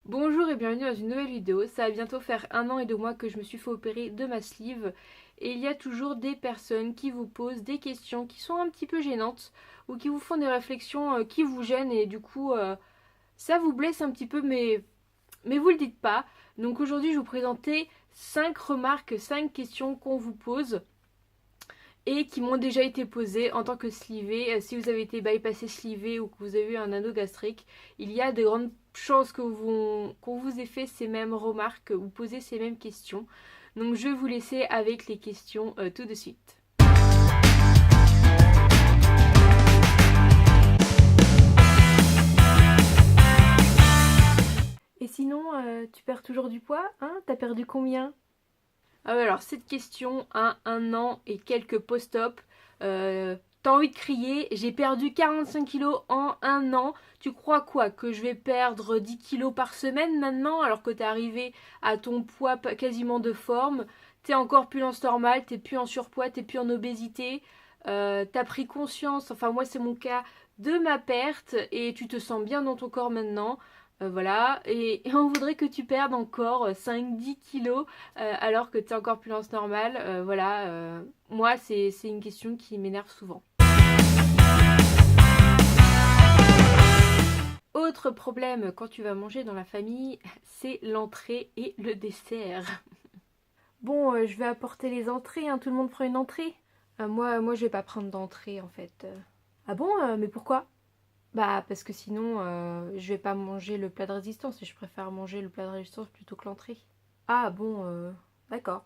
Bonjour et bienvenue dans une nouvelle vidéo. Ça va bientôt faire 1 an et 2 mois que je me suis fait opérer de ma sleeve. Et il y a toujours des personnes qui vous posent des questions qui sont un petit peu gênantes ou qui vous font des réflexions qui vous gênent et du coup ça vous blesse un petit peu mais vous le dites pas. Donc aujourd'hui je vais vous présenter 5 remarques, 5 questions qu'on vous pose et qui m'ont déjà été posées en tant que sleevée. Si vous avez été bypassé sleevée ou que vous avez eu un anneau gastrique, il y a de grandes chances qu'on vous ait fait ces mêmes remarques ou posé ces mêmes questions. Donc je vais vous laisser avec les questions tout de suite. Et sinon, tu perds toujours du poids, hein? T'as perdu combien? Ah ouais, alors cette question a 1 an et quelques post-op. T'as envie de crier, j'ai perdu 45 kilos en 1 an. Tu crois quoi? Que je vais perdre 10 kilos par semaine maintenant alors que t'es arrivé à ton poids quasiment de forme? T'es en corpulence normale, t'es plus en surpoids, t'es plus en obésité. T'as pris conscience, enfin moi c'est mon cas, de ma perte et tu te sens bien dans ton corps maintenant. Voilà, et on voudrait que tu perdes encore 5-10 kilos alors que tu es en corpulence normale. Voilà, moi c'est une question qui m'énerve souvent. Autre problème quand tu vas manger dans la famille, c'est l'entrée et le dessert. Bon, je vais apporter les entrées, hein, tout le monde prend une entrée. Moi je vais pas prendre d'entrée en fait. Ah bon, mais pourquoi? Bah parce que sinon je vais pas manger le plat de résistance et je préfère manger le plat de résistance plutôt que l'entrée. Ah bon, d'accord.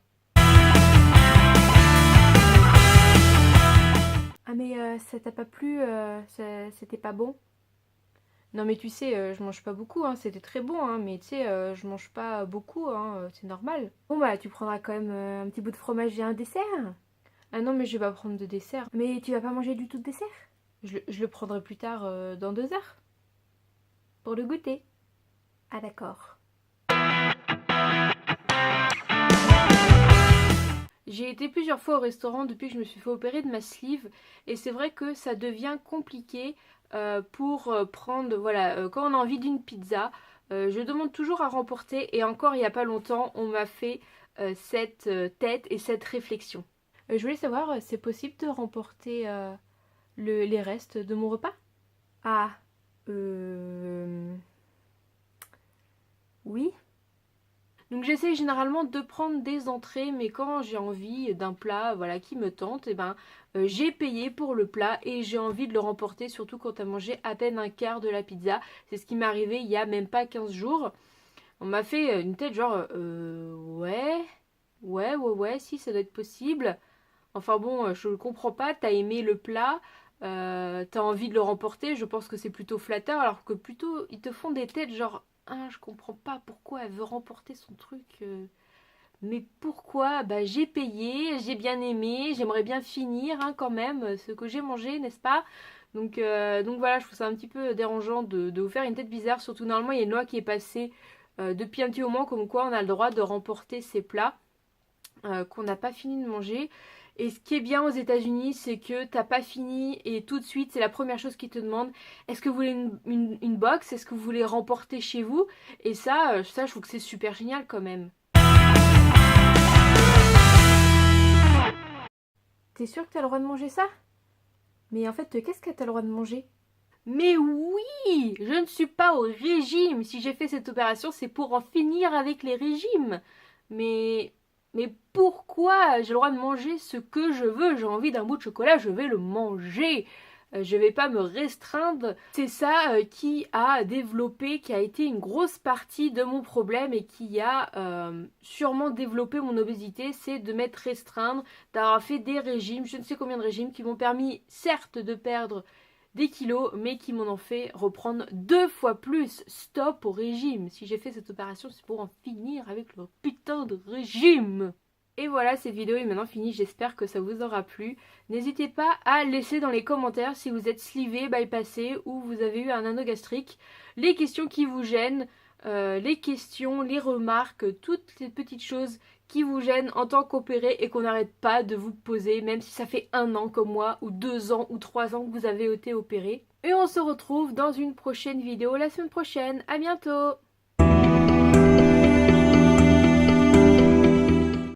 Ah mais ça t'a pas plu, c'était pas bon? Non mais tu sais, je mange pas beaucoup, hein, c'était très bon, hein, mais tu sais, je mange pas beaucoup, hein, c'est normal. Bon bah tu prendras quand même un petit bout de fromage et un dessert. Ah non mais je vais pas prendre de dessert. Mais tu vas pas manger du tout de dessert? Je le prendrai plus tard dans 2 heures. Pour le goûter. Ah d'accord. J'ai été plusieurs fois au restaurant depuis que je me suis fait opérer de ma sleeve et c'est vrai que ça devient compliqué pour prendre, voilà, quand on a envie d'une pizza, je demande toujours à remporter et encore il n'y a pas longtemps on m'a fait cette tête et cette réflexion. Je voulais savoir, c'est possible de remporter les restes de mon repas? Ah, oui. Donc j'essaie généralement de prendre des entrées, mais quand j'ai envie d'un plat, voilà, qui me tente, et ben j'ai payé pour le plat et j'ai envie de le remporter, surtout quand tu as mangé à peine un quart de la pizza. C'est ce qui m'est arrivé il y a même pas 15 jours. On m'a fait une tête genre ouais, si ça doit être possible. Enfin bon, je ne comprends pas, t'as aimé le plat, t'as envie de le remporter, je pense que c'est plutôt flatteur, alors que plutôt ils te font des têtes genre hein, je comprends pas pourquoi elle veut remporter son truc. Mais pourquoi? Bah j'ai payé, j'ai bien aimé, j'aimerais bien finir hein, quand même ce que j'ai mangé, n'est-ce pas? Donc voilà, je trouve ça un petit peu dérangeant de vous faire une tête bizarre, surtout normalement il y a une loi qui est passée depuis un petit moment comme quoi on a le droit de remporter ses plats qu'on n'a pas fini de manger. Et ce qui est bien aux États-Unis, c'est que t'as pas fini et tout de suite, c'est la première chose qu'ils te demandent. Est-ce que vous voulez une box? Est-ce que vous voulez remporter chez vous? Et ça, je trouve que c'est super génial quand même. T'es sûr que t'as le droit de manger ça? Mais en fait, qu'est-ce que t'as le droit de manger? Mais oui, je ne suis pas au régime. Si j'ai fait cette opération, c'est pour en finir avec les régimes. Mais mais pourquoi j'ai le droit de manger ce que je veux? J'ai envie d'un bout de chocolat, je vais le manger. Je vais pas me restreindre. C'est ça qui a développé, qui a été une grosse partie de mon problème et qui a sûrement développé mon obésité, c'est de m'être restreindre, d'avoir fait des régimes, je ne sais combien de régimes, qui m'ont permis certes de perdre des kilos, mais qui m'en ont fait reprendre 2 fois plus. Stop au régime. Si j'ai fait cette opération, c'est pour en finir avec le putain de régime. Et voilà, cette vidéo est maintenant finie, j'espère que ça vous aura plu. N'hésitez pas à laisser dans les commentaires si vous êtes slivé, bypassé ou vous avez eu un anneau gastrique, les questions qui vous gênent, les questions, les remarques, toutes les petites choses qui vous gênent en tant qu'opéré et qu'on n'arrête pas de vous poser, même si ça fait 1 an comme moi, ou 2 ans, ou 3 ans que vous avez été opéré. Et on se retrouve dans une prochaine vidéo la semaine prochaine. À bientôt!